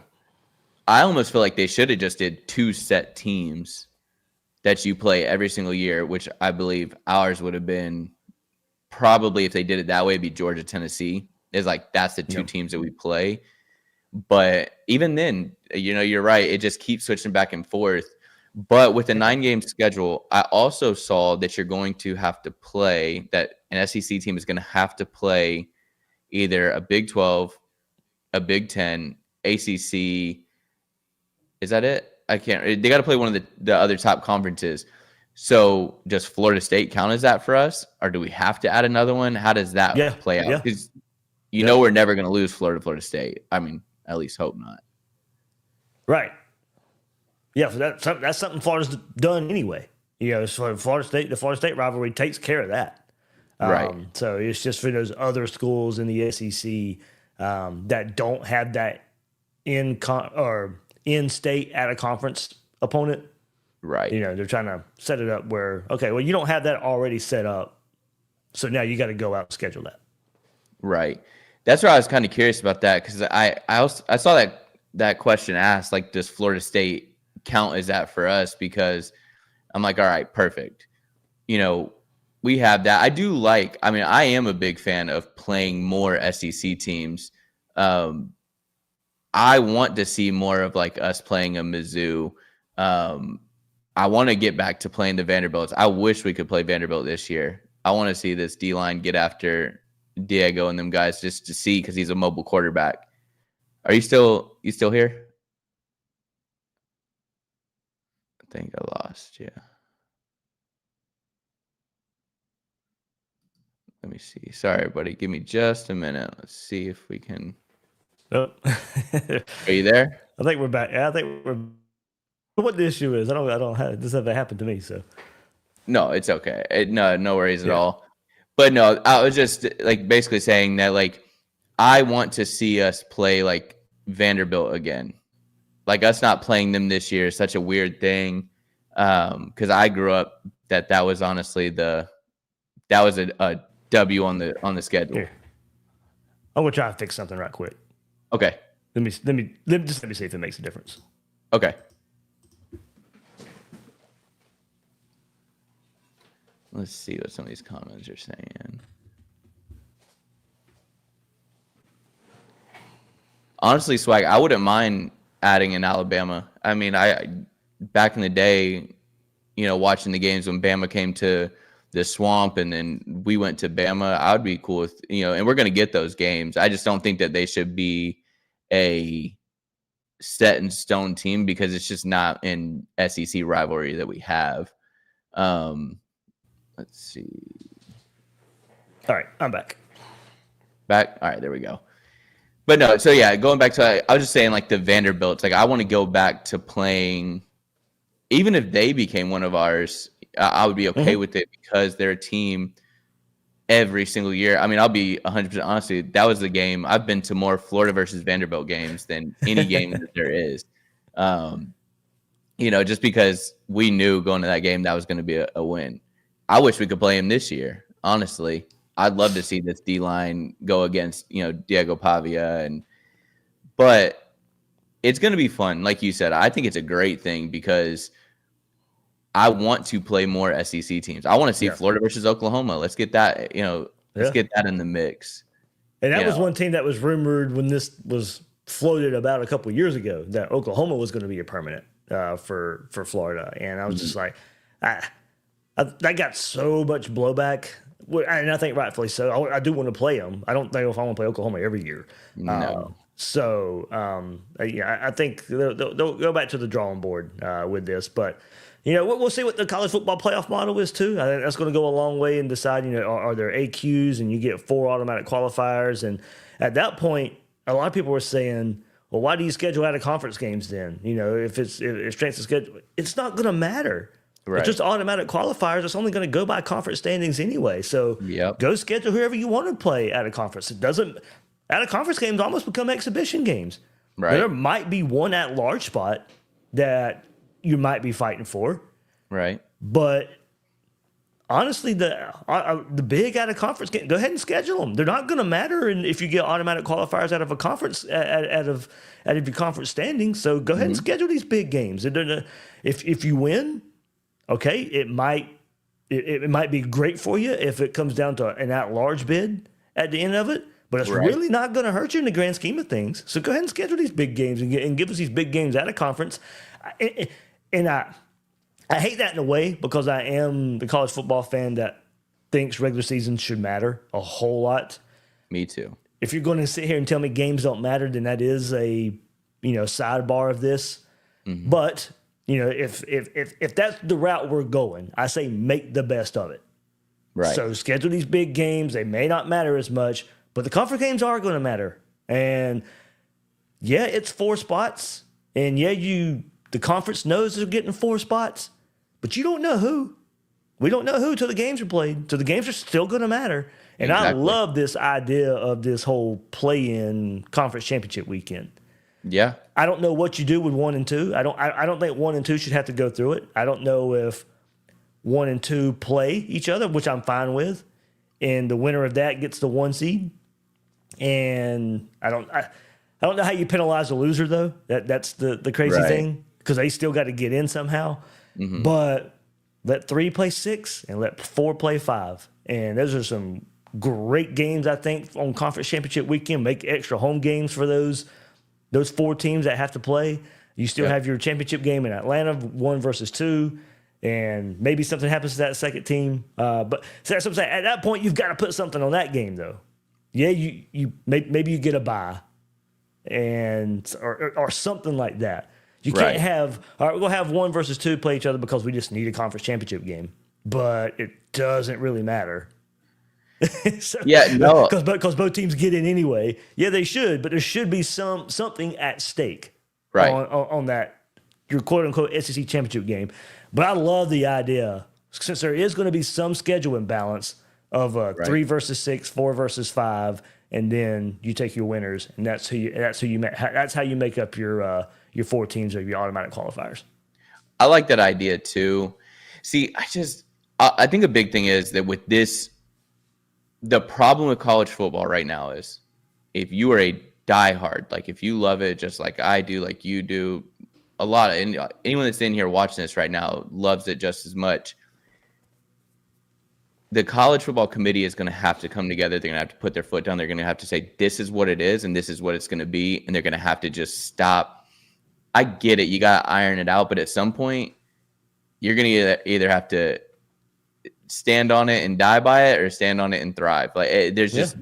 I almost feel like they should have just did 2 set teams that you play every single year, which I believe ours would have been probably, if they did it that way, it'd be Georgia, Tennessee. Is like that's the 2 teams that we play. But even then, you're right. It just keeps switching back and forth. But with the 9-game schedule, I also saw that you're going to have to play, that an SEC team is going to have to play either a Big 12, a Big 10, ACC. Is that it? I can't. They got to play one of the other top conferences. So does Florida State count as that for us? Or do we have to add another one? How does that play out? Because we're never going to lose Florida State. I mean, at least hope not. Right. Yeah, that's something Florida's done anyway. So the Florida State rivalry takes care of that. Right. So it's just for those other schools in the SEC that don't have that in-state at a conference opponent. Right. They're trying to set it up where, okay, well, you don't have that already set up, so now you got to go out and schedule that. Right. That's why I was kind of curious about that, because I saw that question asked, like, does Florida State count as that for us? Because I'm like, all right, perfect. We have that. I am a big fan of playing more SEC teams. I want to see more of like us playing a Mizzou. I want to get back to playing the Vanderbilts. I wish we could play Vanderbilt this year. I want to see this D-line get after Diego and them guys just to see, because he's a mobile quarterback. Are you still here? I think I lost you. Let me see. Sorry, everybody. Give me just a minute. Let's see if we can. Oh. Are you there? I think we're back. I think we're. What the issue is, I don't have this ever happened to me. So. No, it's okay. No worries at all. But no, I was just like basically saying that, like, I want to see us play like Vanderbilt again. Like, us not playing them this year is such a weird thing. Because I grew up that was honestly that was a W on the schedule. Here. I'm gonna try to fix something right quick. Okay. Let me see if it makes a difference. Okay. Let's see what some of these comments are saying. Honestly, Swag, I wouldn't mind adding in Alabama. I mean, back in the day, watching the games when Bama came to the Swamp and then we went to Bama, I would be cool with, and we're going to get those games. I just don't think that they should be a set in stone team, because it's just not an SEC rivalry that we have. Let's see. All right, I'm back. Back? All right, there we go. But no, so yeah, going back to, I was just saying, like, the Vanderbilts, like, I want to go back to playing, even if they became one of ours, I would be okay with it, because they're a team every single year. I mean, I'll be 100% honest with you, that was the game. I've been to more Florida versus Vanderbilt games than any game that there is. Just because we knew going to that game that was going to be a win. I wish we could play him this year, honestly. I'd love to see this D-line go against, Diego Pavia. But it's going to be fun. Like you said, I think it's a great thing, because I want to play more SEC teams. I want to see Florida versus Oklahoma. Let's get that, let's get that in the mix. And that was one team that was rumored when this was floated about a couple of years ago, that Oklahoma was going to be a permanent for Florida. And I was just like, that got so much blowback. And I think rightfully so. I do want to play them. I don't know if I want to play Oklahoma every year. No. I think they'll go back to the drawing board with this. But, we'll see what the college football playoff model is too. I think that's going to go a long way in deciding, are there AQs and you get 4 automatic qualifiers. And at that point, a lot of people were saying, well, why do you schedule out of conference games then? If strength of schedule, it's not going to matter. Right. It's just automatic qualifiers. It's only going to go by conference standings anyway. So go schedule whoever you want to play at a conference. It doesn't. Out of conference games almost become exhibition games. Right. There might be one at-large spot that you might be fighting for. Right. But honestly, the big out of conference game, go ahead and schedule them. They're not going to matter, and if you get automatic qualifiers out of a conference, out of your conference standings, so go ahead and schedule these big games. If you win, okay, it might be great for you if it comes down to an at-large bid at the end of it, but it's really not going to hurt you in the grand scheme of things. So go ahead and schedule these big games and give us these big games out of conference. And I hate that in a way because I am the college football fan that thinks regular season should matter a whole lot. Me too. If you're going to sit here and tell me games don't matter, then that is a sidebar of this. But if that's the route we're going, I say make the best of it. Right. So schedule these big games. They may not matter as much, but the conference games are going to matter. And yeah, it's 4 spots. And yeah, the conference knows they're getting 4 spots, but you don't know who. We don't know who till the games are played. So the games are still going to matter. And I love this idea of this whole play-in conference championship weekend. Yeah. I don't know what you do with 1 and 2. I don't think 1 and 2 should have to go through it. I don't know if 1 and 2 play each other, which I'm fine with, and the winner of that gets the 1 seed. And I don't know how you penalize a loser though. That's the crazy thing, because they still got to get in somehow. But let 3 play 6 and let 4 play 5, and those are some great games I think on conference championship weekend. Make extra home games for those 4 teams that have to play. You still have your championship game in Atlanta, 1 versus 2, and maybe something happens to that second team. But so that's what I'm saying. At that point, you've got to put something on that game, though. Yeah, you maybe you get a bye, or something like that. You can't have, all right, we're going to have 1 versus 2 play each other because we just need a conference championship game. But it doesn't really matter. So, because both teams get in anyway. Yeah, they should, but there should be something at stake, on that, your quote unquote SEC championship game. But I love the idea, since there is going to be some schedule imbalance of 3 versus 6, 4 versus 5, and then you take your winners, and that's how you make up your 4 teams of your automatic qualifiers. I like that idea too. See, I think a big thing is that with this, the problem with college football right now is if you are a diehard, like if you love it just like I do, like you do, anyone that's in here watching this right now loves it just as much. The college football committee is going to have to come together. They're going to have to put their foot down. They're going to have to say, this is what it is, and this is what it's going to be. And they're going to have to just stop. I get it. You got to iron it out. But at some point, you're going to either have to stand on it and die by it, or stand on it and thrive. Like there's just,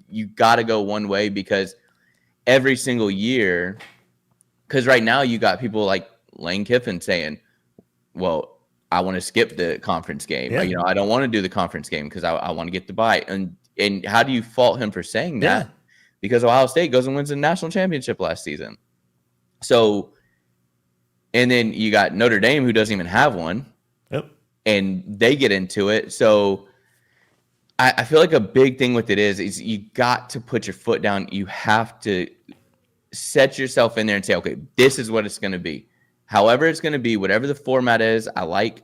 you got to go one way, because every single year, because right now you got people like Lane Kiffin saying, well, I want to skip the conference game. Yeah. I don't want to do the conference game because I want to get the bye. And how do you fault him for saying that? Yeah. Because Ohio State goes and wins the national championship last season. So, and then you got Notre Dame, who doesn't even have one. Yep. And they get into it. So I feel like a big thing with it is you got to put your foot down. You have to set yourself in there and say, okay, this is what it's going to be. However it's going to be, whatever the format is. I like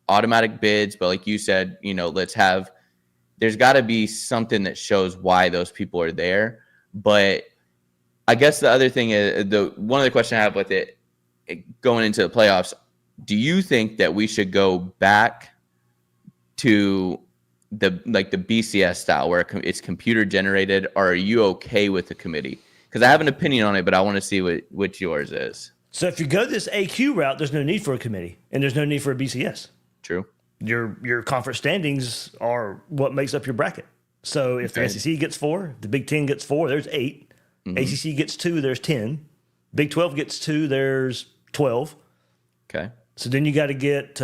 automatic bids, but like you said, there's got to be something that shows why those people are there. But I guess the other thing is, one of the questions I have with it going into the playoffs, do you think that we should go back to the BCS style where it's computer generated, or are you okay with the committee? Because I have an opinion on it, but I want to see what yours is. So if you go this AQ route, there's no need for a committee, and there's no need for a BCS. True. Your conference standings are what makes up your bracket. So if the SEC gets 4, the Big Ten gets 4, there's 8. ACC gets 2, there's 10. Big 12 gets 2, there's 12. Okay. So then you got to get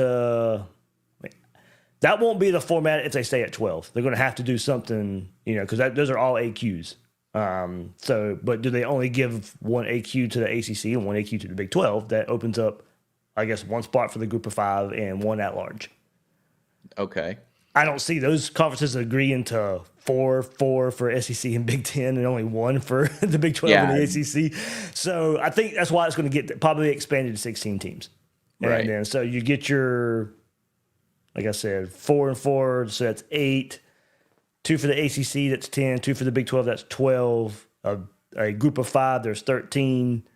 that won't be the format if they stay at 12. They're going to have to do something, because those are all AQs. But do they only give 1 AQ to the ACC and 1 AQ to the Big 12? That opens up, I guess, 1 spot for the Group of 5 and 1 at large. Okay. I don't see those conferences agreeing to 4 for SEC and Big 10 and only 1 for the Big 12 and the ACC. So I think that's why it's going to get probably expanded to 16 teams. Right. And then so you get your like I said, 4 and 4, so that's 8. 2 for the ACC, that's 10. 2 for the Big 12, that's 12. A group of 5, there's 13.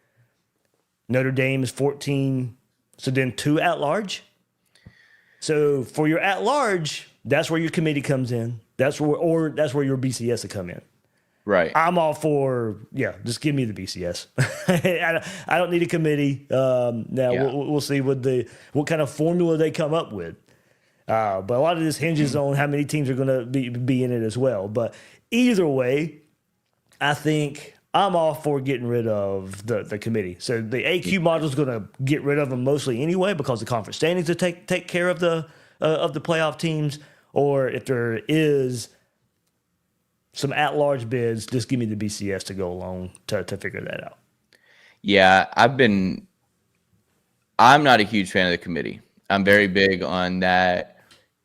Notre Dame is 14. So then 2 at large. So for your at large, that's where your committee comes in. That's where your BCS will come in. Right. I'm all for, just give me the BCS. I don't need a committee. We'll see what kind of formula they come up with. But a lot of this hinges on how many teams are going to be in it as well. But either way, I think I'm all for getting rid of the committee. So the AQ model is going to get rid of them mostly anyway because the conference standings will take care of the playoff teams. Or if there is some at-large bids, just give me the BCS to go along to figure that out. Yeah, I'm not a huge fan of the committee. I'm very big on that.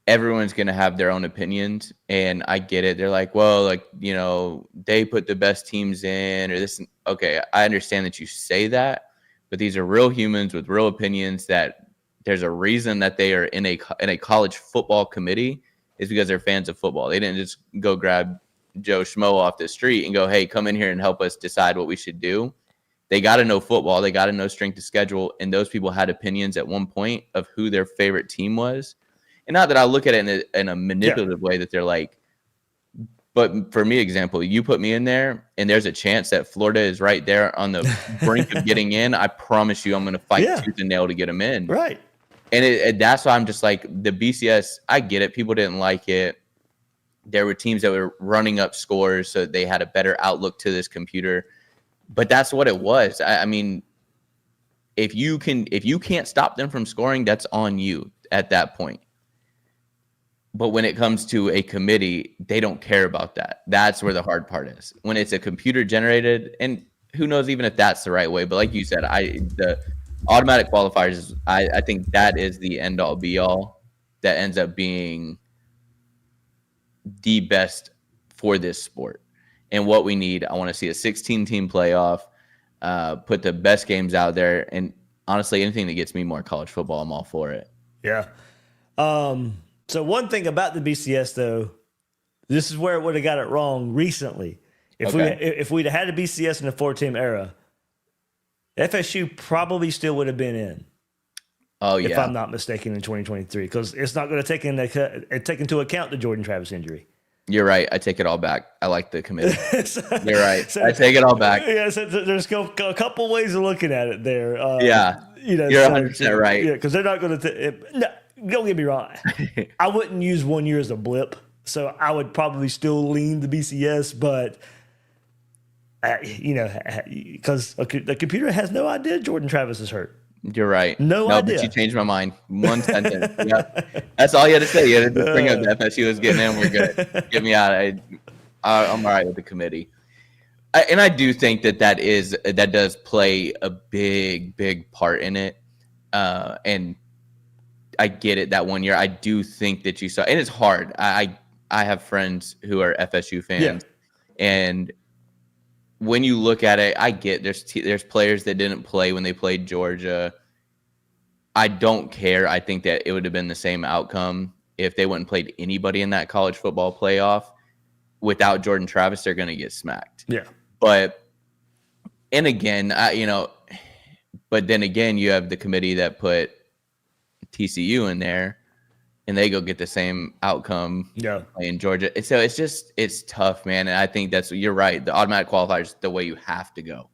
Everyone's going to have their own opinions, and I get it. They're like, well, they put the best teams in or this. Okay, I understand that you say that, but these are real humans with real opinions that there's a reason that they are in a college football committee is because they're fans of football. They didn't just go grab Joe Schmo off the street and go, hey, come in here and help us decide what we should do. They got to know football. They got to know strength of schedule. And those people had opinions at one point of who their favorite team was. And not that I look at it in a manipulative way that they're like, but for me, example, you put me in there and there's a chance that Florida is right there on the brink of getting in. I promise you I'm going to fight tooth and nail to get them in. Right. And that's why I'm just like the BCS, I get it. People didn't like it. There were teams that were running up scores so they had a better outlook to this computer. But that's what it was. I mean, if you can't stop them from scoring, that's on you at that point. But when it comes to a committee, they don't care about that. That's where the hard part is. When it's a computer generated, and who knows even if that's the right way. But like you said, the automatic qualifiers, I think that is the end all be all that ends up being the best for this sport. And what we need, I want to see a 16-team playoff, put the best games out there. And honestly, anything that gets me more college football, I'm all for it. Yeah. So one thing about the BCS, though, this is where it would have got it wrong recently. If we'd had a BCS in the 4-team era, FSU probably still would have been in. Oh, yeah. If I'm not mistaken, in 2023, because it's not going to take into account the Jordan Travis injury. You're right. I take it all back. I like the committee. You're right. I take it all back. Yeah, so there's a couple ways of looking at it there. You're 100% right. Yeah, because they're not going to. No, don't get me wrong. I wouldn't use 1 year as a blip, so I would probably still lean the BCS, but because the computer has no idea Jordan Travis is hurt. You're right. No idea. But you changed my mind. One sentence. Yep. That's all you had to say. You had to just bring up the FSU was getting in. We're good. Get me out. I'm all right with the committee. And I do think that does play a big part in it. And I get it that 1 year. I do think that you saw, and it's hard. I have friends who are FSU fans, and when you look at it, I get there's players that didn't play when they played Georgia. I don't care. I think that it would have been the same outcome if they wouldn't played anybody in that college football playoff. Without Jordan Travis, they're going to get smacked. Yeah. But then again, you have the committee that put TCU in there, and they go get the same outcome in Georgia. So it's tough, man. And I think you're right. The automatic qualifier is the way you have to go.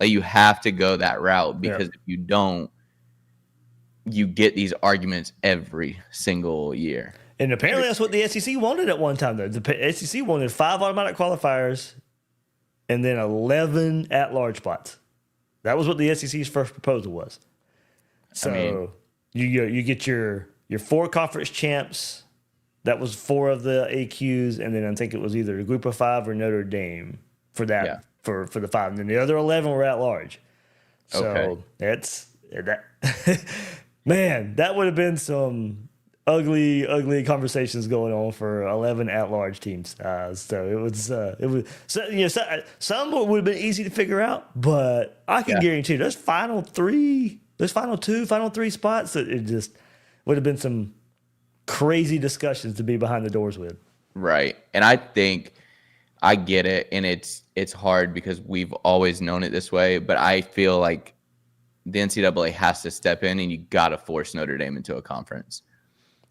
Like, you have to go that route, because if you don't, you get these arguments every single year. And apparently that's what the SEC wanted at one time, though. The SEC wanted 5 automatic qualifiers and then 11 at-large spots. That was what the SEC's first proposal was. So you get your 4 conference champs. That was 4 of the AQs, and then I think it was either a group of 5 or Notre Dame for that for the 5, and then the other 11 were at large. So that's that. Man, that would have been some ugly conversations going on for 11 at-large teams. So it was some would have been easy to figure out, but I can guarantee those final 3 spots, it just would have been some crazy discussions to be behind the doors with. Right. And I think I get it, and it's hard because we've always known it this way, but I feel like the NCAA has to step in, and you got to force Notre Dame into a conference.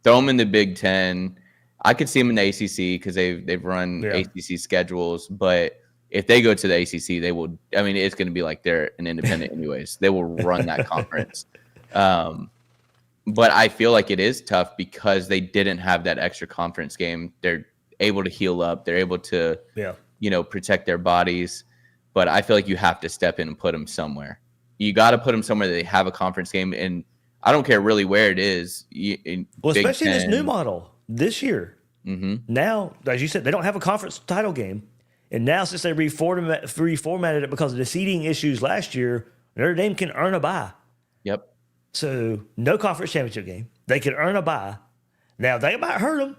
Throw them in the Big Ten. I could see them in the ACC because they've run ACC schedules, but if they go to the ACC, they will. I mean, it's going to be like they're an independent anyways. They will run that conference. But I feel like it is tough because they didn't have that extra conference game. They're able to heal up. They're able to, protect their bodies. But I feel like you have to step in and put them somewhere. You got to put them somewhere that they have a conference game. And I don't care really where it is. Especially in this new model this year. Mm-hmm. Now, as you said, they don't have a conference title game. And now, since they reformatted it because of the seeding issues last year, Notre Dame can earn a bye. Yep. So, no conference championship game. They can earn a bye. Now, they might hurt them.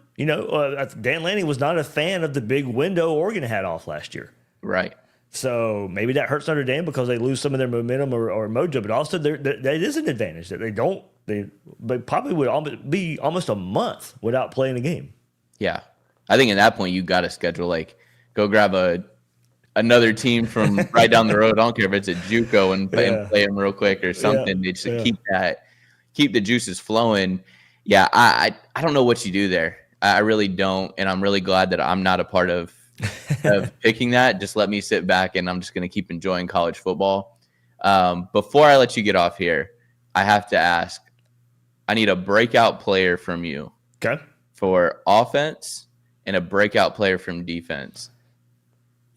Dan Lanning was not a fan of the big window Oregon had off last year. Right. So, maybe that hurts Notre Dame because they lose some of their momentum or mojo. But also, that is an advantage that they probably would be almost a month without playing a game. Yeah. I think at that point, you got to schedule, go grab another team from right down the road. I don't care if it's a JUCO and play them real quick or something. They just keep the juices flowing. Yeah, I don't know what you do there. I really don't, and I'm really glad that I'm not a part of picking that. Just let me sit back, and I'm just going to keep enjoying college football. Before I let you get off here, I have to ask. I need a breakout player from you. Okay. For offense and a breakout player from defense.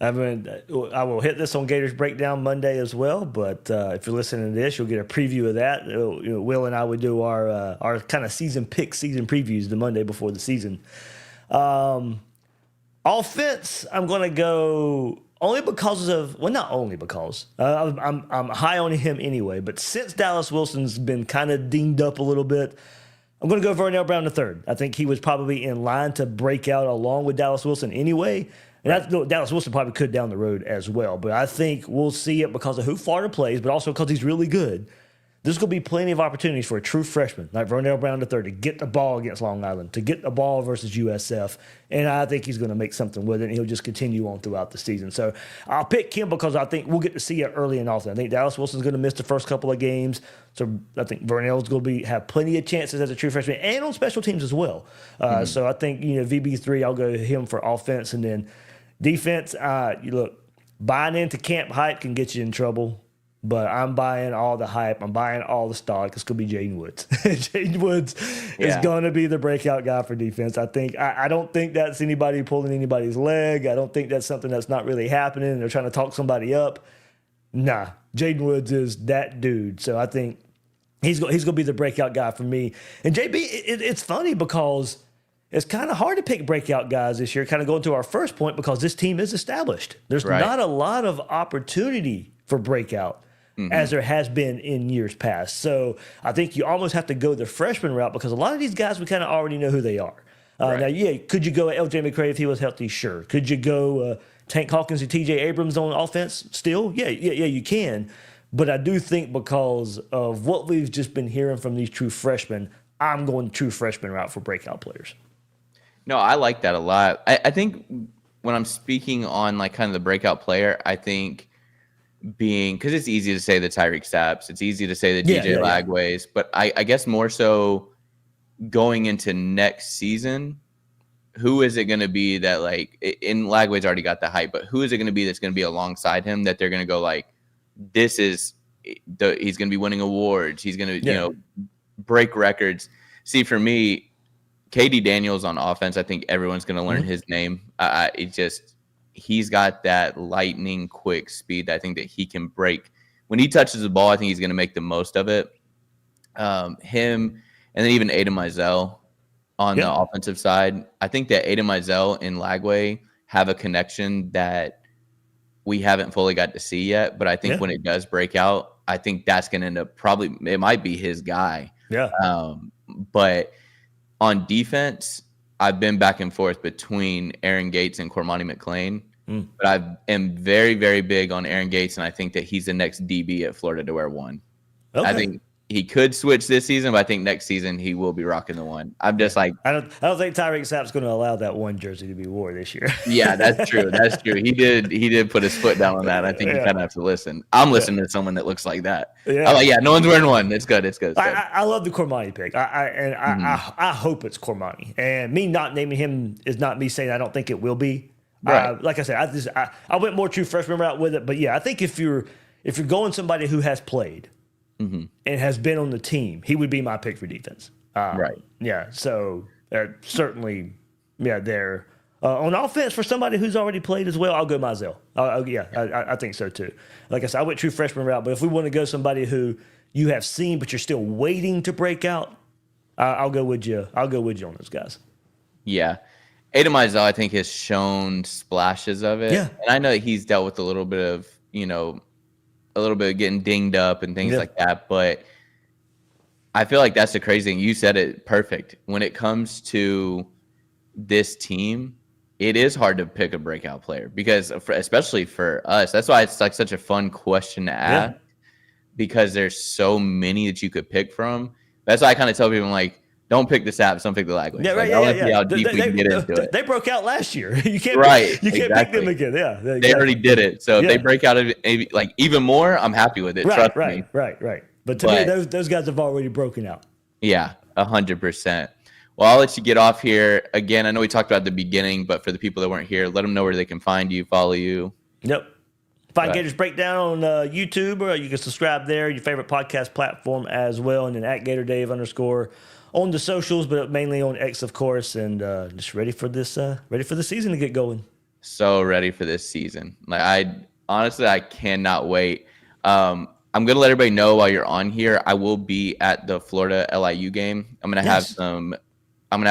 I will hit this on Gators Breakdown Monday as well, but if you're listening to this, you'll get a preview of that. Will and I would do our kind of season previews the Monday before the season. Offense, I'm going to go only because of, well, not only because I'm high on him anyway, but since Dallas Wilson's been kind of dinged up a little bit, I'm going to go Vernell Brown III. I think he was probably in line to break out along with Dallas Wilson anyway. And Dallas Wilson probably could down the road as well. But I think we'll see it because of who Florida plays, but also because he's really good. There's going to be plenty of opportunities for a true freshman like Vernell Brown III to get the ball against Long Island, to get the ball versus USF. And I think he's going to make something with it, and he'll just continue on throughout the season. So I'll pick him because I think we'll get to see it early and often. I think Dallas Wilson's going to miss the first couple of games. So I think Vernell's going to have plenty of chances as a true freshman and on special teams as well. So I think, VB3, I'll go him for offense. And then defense, buying into camp hype can get you in trouble. But I'm buying all the hype. I'm buying all the stock. It's going to be Jaden Woods. Jaden Woods is going to be the breakout guy for defense. I don't think that's anybody pulling anybody's leg. I don't think that's something that's not really happening. They're trying to talk somebody up. Nah, Jaden Woods is that dude. So I think he's going to be the breakout guy for me. And JB, it's funny because it's kind of hard to pick breakout guys this year, kind of going to our first point, because this team is established. There's not a lot of opportunity for breakout. As there has been in years past. So I think you almost have to go the freshman route because a lot of these guys, we kind of already know who they are. Now, could you go LJ McCray if he was healthy? Sure. Could you go Tank Hawkins and TJ Abrams on offense still? Yeah, you can. But I do think because of what we've just been hearing from these true freshmen, I'm going the true freshman route for breakout players. No, I like that a lot. I think when I'm speaking on kind of the breakout player, I think because it's easy to say the Tyreek Stapps, it's easy to say the DJ Lagways, but I guess more so going into next season, who is it going to be that in Lagways already got the hype, but who is it going to be that's going to be alongside him that they're going to go he's going to be winning awards, he's going to break records. See, for me, KD Daniels on offense, I think everyone's going to learn his name. He's got that lightning quick speed that I think that he can break. When he touches the ball, I think he's going to make the most of it. Him, and then even Aiden Mizell on the offensive side. I think that Aiden Mizell and Lagway have a connection that we haven't fully got to see yet. But I think when it does break out, I think that's going to end up it might be his guy. Yeah. But on defense, I've been back and forth between Aaron Gates and Cormani McClain. But I am very, very big on Aaron Gates, and I think that he's the next DB at Florida to wear one. Okay. he could switch this season, but I think next season he will be rocking the 1. I'm just like, I don't think Tyreek Sapp's going to allow that 1 jersey to be wore this year. yeah, that's true. That's true. He did put his foot down on that. I think you kind of have to listen. I'm listening to someone that looks like that. Yeah. I'm like, yeah, no one's wearing 1. It's good. It's good. I love the Cormani pick. I hope it's Cormani. And me not naming him is not me saying I don't think it will be. Right. Like I said, I went more true freshman route with it. But yeah, I think if you're going somebody who has played and has been on the team, he would be my pick for defense. Right. Yeah. So certainly, yeah, there. On offense, for somebody who's already played as well, I'll go Mizell. I think so too. Like I said, I went true freshman route, but if we want to go somebody who you have seen but you're still waiting to break out, I'll go with you. I'll go with you on those guys. Yeah. Aiden Mizell, I think, has shown splashes of it. Yeah. And I know that he's dealt with a little bit of getting dinged up and things like that, but I feel like that's the crazy thing. You said it perfect. When it comes to this team, it is hard to pick a breakout player because, especially for us, that's why it's like such a fun question to ask because there's so many that you could pick from. That's why I kind of tell people, I'm like, don't pick the Saps, don't pick the Lagways. Yeah, right. Like, see how deep we can get into it. They broke out last year. You can't pick them again. Yeah, exactly. They already did it. So if they break out like even more, I'm happy with it. Trust me. Right. But to me, those guys have already broken out. Yeah, 100%. Well, I'll let you get off here. Again, I know we talked about the beginning, but for the people that weren't here, let them know where they can find you, follow you. Yep. Find Gators Breakdown on YouTube, or you can subscribe there, your favorite podcast platform as well, and then at @GatorDave_ on the socials, but mainly on X, of course, and just ready for the season to get going. So ready for this season. Like I cannot wait. I'm gonna let everybody know while you're on here. I will be at the Florida LIU game. I'm gonna have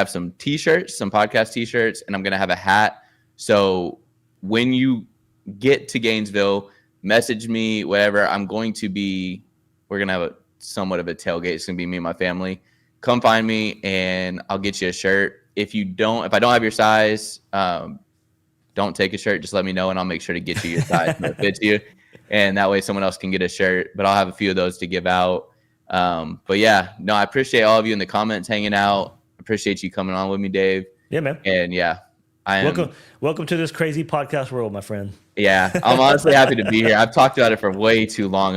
some t-shirts, some podcast t-shirts, and I'm gonna have a hat. So when you get to Gainesville, message me, whatever. We're gonna have somewhat of a tailgate. It's gonna be me and my family. Come find me and I'll get you a shirt. If I don't have your size, don't take a shirt. Just let me know and I'll make sure to get you your size that fits you. And that way someone else can get a shirt. But I'll have a few of those to give out. But yeah, no, I appreciate all of you in the comments hanging out. Appreciate you coming on with me, Dave. Yeah, man. And yeah, welcome to this crazy podcast world, my friend. Yeah, I'm honestly happy to be here. I've talked about it for way too long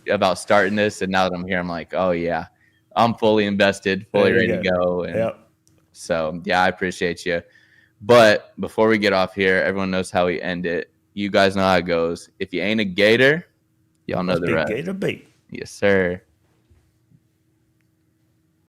about starting this, and now that I'm here, I'm like, oh yeah, I'm fully invested, fully ready to go. And so yeah, I appreciate you. But before we get off here, everyone knows how we end it. You guys know how it goes. If you ain't a Gator, y'all know the rest. Gator bait. Yes, sir.